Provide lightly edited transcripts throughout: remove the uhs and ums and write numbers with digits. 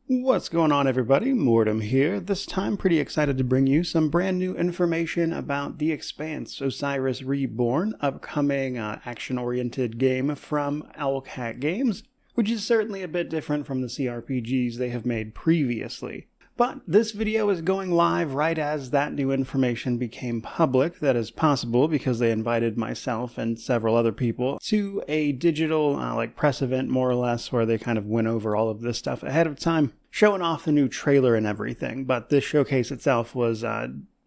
What's going on, everybody? Mortem here. This time pretty excited to bring you some brand new information about the Expanse, Osiris Reborn, upcoming action-oriented game from Owlcat Games, which is certainly a bit different from the CRPGs they have made previously. But this video is going live right as that new information became public. That is possible because they invited myself and several other people to a digital press event, more or less, where they kind of went over all of this stuff ahead of time, showing off the new trailer and everything. But this showcase itself was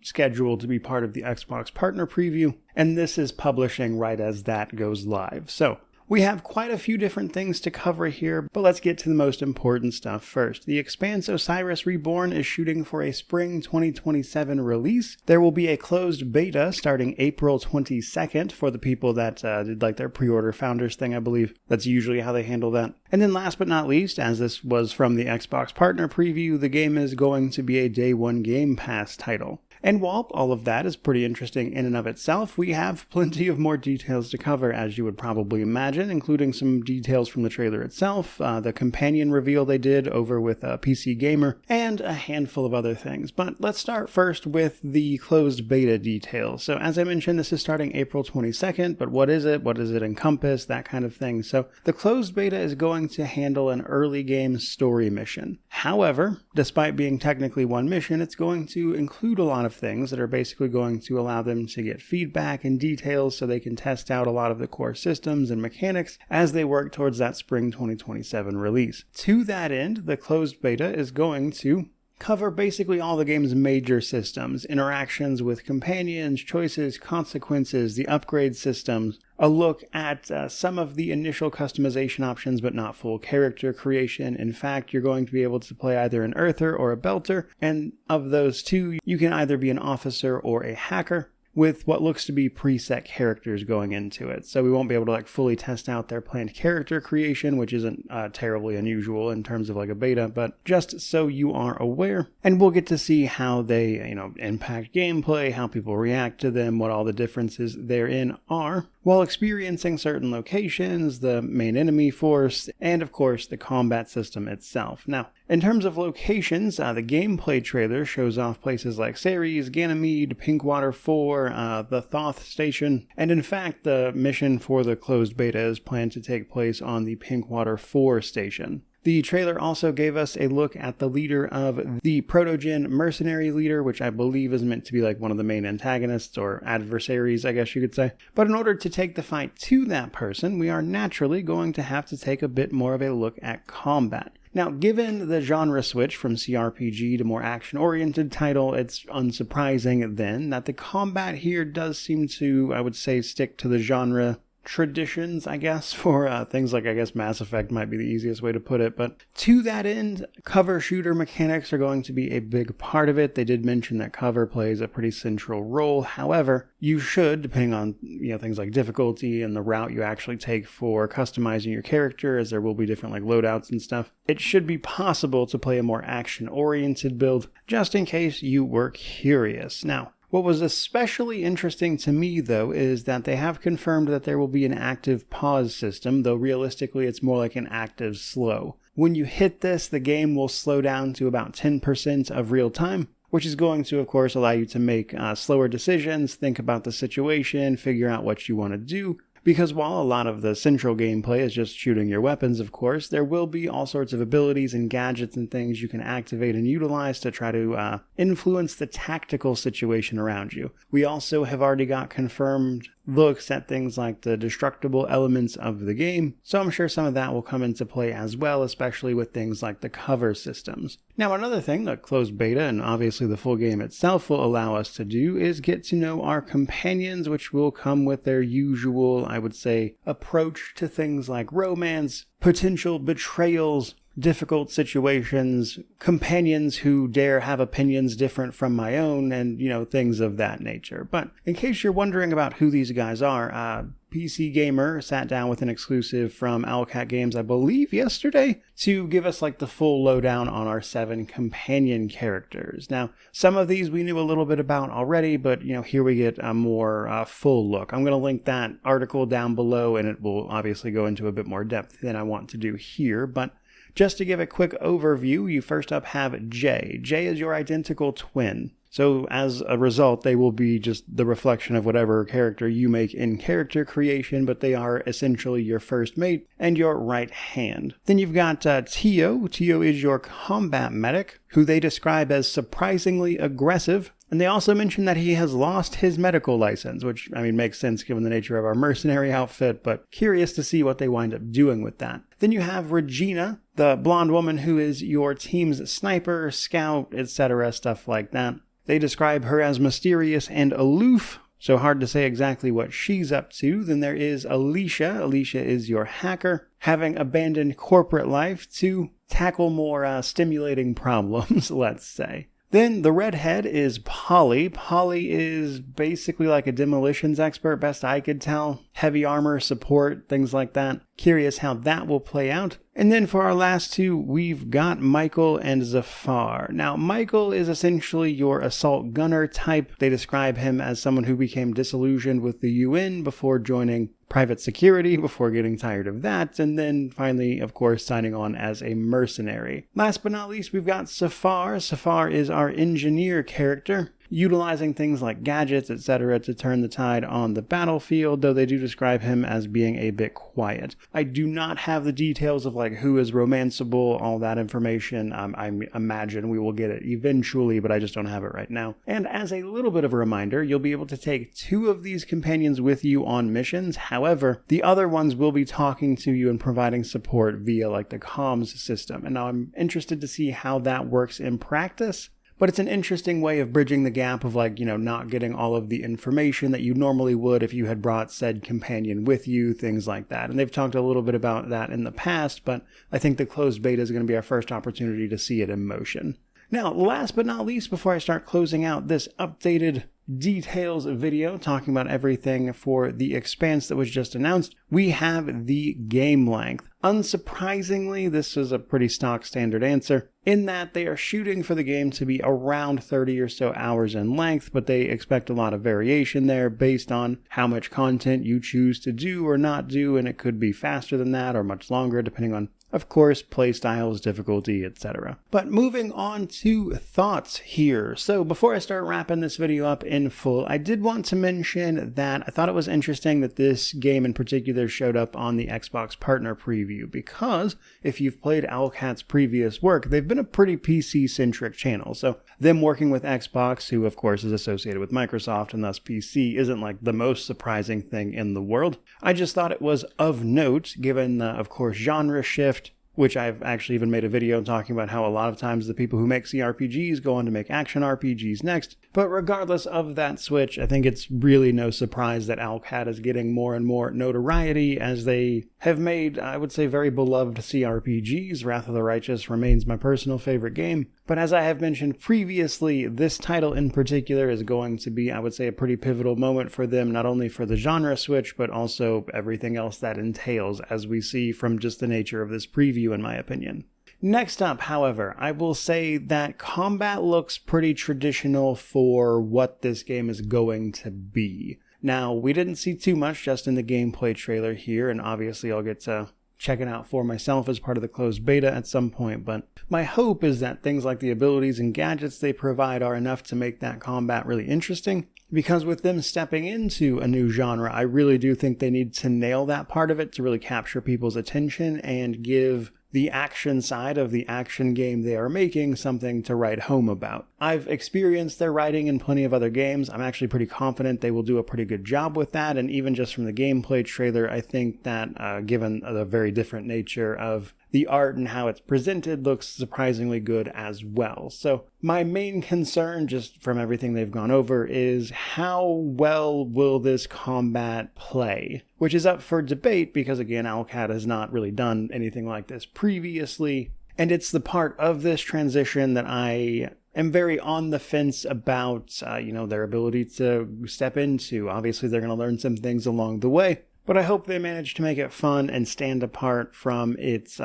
scheduled to be part of the Xbox Partner Preview, and this is publishing right as that goes live. So we have quite a few different things to cover here, but let's get to the most important stuff first. The Expanse Osiris Reborn is shooting for a spring 2027 release. There will be a closed beta starting April 22nd for the people that did like their pre-order founders thing, I believe. That's usually how they handle that. And then last but not least, as this was from the Xbox Partner Preview, the game is going to be a Day 1 Game Pass title. And while all of that is pretty interesting in and of itself, we have plenty of more details to cover, as you would probably imagine, including some details from the trailer itself, the companion reveal they did over with PC Gamer, and a handful of other things. But let's start first with the closed beta details. So as I mentioned, this is starting April 22nd, but what is it? What does it encompass? That kind of thing. So the closed beta is going to handle an early game story mission. However, despite being technically one mission, it's going to include a lot of things that are basically going to allow them to get feedback and details so they can test out a lot of the core systems and mechanics as they work towards that spring 2027 release. To that end, the closed beta is going to cover basically all the game's major systems, interactions with companions, choices, consequences, the upgrade systems, a look at some of the initial customization options but not full character creation. In fact, you're going to be able to play either an Earther or a Belter, and of those two, you can either be an officer or a hacker, with what looks to be preset characters going into it. So we won't be able to fully test out their planned character creation, which isn't terribly unusual in terms of a beta, but just so you are aware. And we'll get to see how they, impact gameplay, how people react to them, what all the differences therein are, while experiencing certain locations, the main enemy force, and of course the combat system itself. Now, in terms of locations, the gameplay trailer shows off places like Ceres, Ganymede, Pinkwater 4, the Thoth Station, and in fact the mission for the closed beta is planned to take place on the Pinkwater 4 station. The trailer also gave us a look at the leader of the Protogen mercenary leader, which I believe is meant to be one of the main antagonists or adversaries, I guess you could say. But in order to take the fight to that person, we are naturally going to have to take a bit more of a look at combat. Now, given the genre switch from CRPG to more action-oriented title, it's unsurprising then that the combat here does seem to, I would say, stick to the genre traditions, I guess, for things like, Mass Effect might be the easiest way to put it. But to that end, cover shooter mechanics are going to be a big part of it. They did mention that cover plays a pretty central role. However, you should, depending on things like difficulty and the route you actually take for customizing your character, as there will be different loadouts and stuff, it should be possible to play a more action-oriented build, just in case you were curious. Now, what was especially interesting to me, though, is that they have confirmed that there will be an active pause system, though realistically it's more like an active slow. When you hit this, the game will slow down to about 10% of real time, which is going to, of course, allow you to make slower decisions, think about the situation, figure out what you want to do. Because while a lot of the central gameplay is just shooting your weapons, of course, there will be all sorts of abilities and gadgets and things you can activate and utilize to try to influence the tactical situation around you. We also have already got confirmed looks at things like the destructible elements of the game, so I'm sure some of that will come into play as well, especially with things like the cover systems. Now, another thing the closed beta and obviously the full game itself will allow us to do is get to know our companions, which will come with their usual, I would say, approach to things like romance, potential betrayals, difficult situations, companions who dare have opinions different from my own, and, things of that nature. But in case you're wondering about who these guys are, PC Gamer sat down with an exclusive from Owlcat Games, I believe yesterday, to give us the full lowdown on our 7 companion characters. Now, some of these we knew a little bit about already, but here we get a more full look. I'm going to link that article down below, and it will obviously go into a bit more depth than I want to do here, but just to give a quick overview, you first up have Jay. Jay is your identical twin. So as a result, they will be just the reflection of whatever character you make in character creation, but they are essentially your first mate and your right hand. Then you've got Tio. Tio is your combat medic, who they describe as surprisingly aggressive. And they also mention that he has lost his medical license, which, I mean, makes sense given the nature of our mercenary outfit, but curious to see what they wind up doing with that. Then you have Regina, the blonde woman who is your team's sniper, scout, etc., stuff like that. They describe her as mysterious and aloof, so hard to say exactly what she's up to. Then there is Alicia. Alicia is your hacker, having abandoned corporate life to tackle more stimulating problems, let's say. Then the redhead is Polly. Polly is basically like a demolitions expert, best I could tell. Heavy armor, support, things like that. Curious how that will play out. And then for our last two, we've got Michael and Zafar. Now, Michael is essentially your assault gunner type. They describe him as someone who became disillusioned with the UN before joining private security, before getting tired of that, and then finally, of course, signing on as a mercenary. Last but not least, we've got Zafar. Zafar is our engineer character, utilizing things like gadgets, etc. to turn the tide on the battlefield, though they do describe him as being a bit quiet. I do not have the details of like who is romanceable, all that information. I imagine we will get it eventually, but I just don't have it right now. And as a little bit of a reminder, you'll be able to take 2 of these companions with you on missions. However, the other ones will be talking to you and providing support via like the comms system. And now I'm interested to see how that works in practice. But it's an interesting way of bridging the gap of like, not getting all of the information that you normally would if you had brought said companion with you, things like that. And they've talked a little bit about that in the past, but I think the closed beta is going to be our first opportunity to see it in motion. Now, last but not least, before I start closing out this updated details video talking about everything for the Expanse that was just announced, we have the game length. Unsurprisingly, this is a pretty stock standard answer, in that they are shooting for the game to be around 30 or so hours in length, but they expect a lot of variation there based on how much content you choose to do or not do, and it could be faster than that or much longer depending on, of course, play styles, difficulty, etc. But moving on to thoughts here. So before I start wrapping this video up in full, I did want to mention that I thought it was interesting that this game in particular showed up on the Xbox Partner Preview, because if you've played Owlcat's previous work, they've been a pretty PC-centric channel. So them working with Xbox, who of course is associated with Microsoft and thus PC, isn't like the most surprising thing in the world. I just thought it was of note, given the, of course, genre shift, which I've actually even made a video talking about how a lot of times the people who make CRPGs go on to make action RPGs next. But regardless of that switch, I think it's really no surprise that Owlcat is getting more and more notoriety as they have made, I would say, very beloved CRPGs. Wrath of the Righteous remains my personal favorite game. But as I have mentioned previously, this title in particular is going to be, I would say, a pretty pivotal moment for them, not only for the genre switch, but also everything else that entails, as we see from just the nature of this preview, in my opinion. Next up, however, I will say that combat looks pretty traditional for what this game is going to be. Now, we didn't see too much just in the gameplay trailer here, and obviously I'll get to check it out for myself as part of the closed beta at some point, but my hope is that things like the abilities and gadgets they provide are enough to make that combat really interesting, because with them stepping into a new genre, I really do think they need to nail that part of it to really capture people's attention and give the action side of the action game they are making something to write home about. I've experienced their writing in plenty of other games. I'm actually pretty confident they will do a pretty good job with that, and even just from the gameplay trailer, I think that given the very different nature of the art and how it's presented, looks surprisingly good as well. So my main concern, just from everything they've gone over, is how well will this combat play? Which is up for debate because, again, Owlcat has not really done anything like this previously. And it's the part of this transition that I am very on the fence about, their ability to step into. Obviously, they're going to learn some things along the way. But I hope they manage to make it fun and stand apart from its,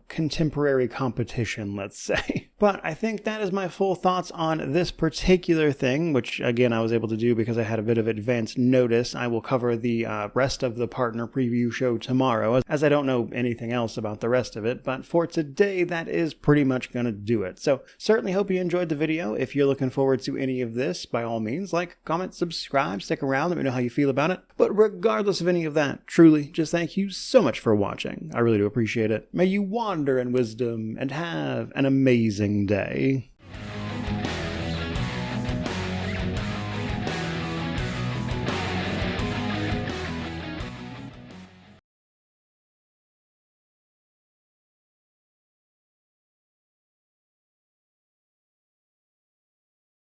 contemporary competition, let's say. But I think that is my full thoughts on this particular thing, which again I was able to do because I had a bit of advance notice. I will cover the rest of the partner preview show tomorrow, as I don't know anything else about the rest of it, but for today that is pretty much going to do it. So certainly hope you enjoyed the video. If you're looking forward to any of this, by all means, like, comment, subscribe, stick around, let me know how you feel about it. But regardless of any of that, truly, just thank you so much for watching. I really do appreciate it. May you wander in wisdom and have an amazing day.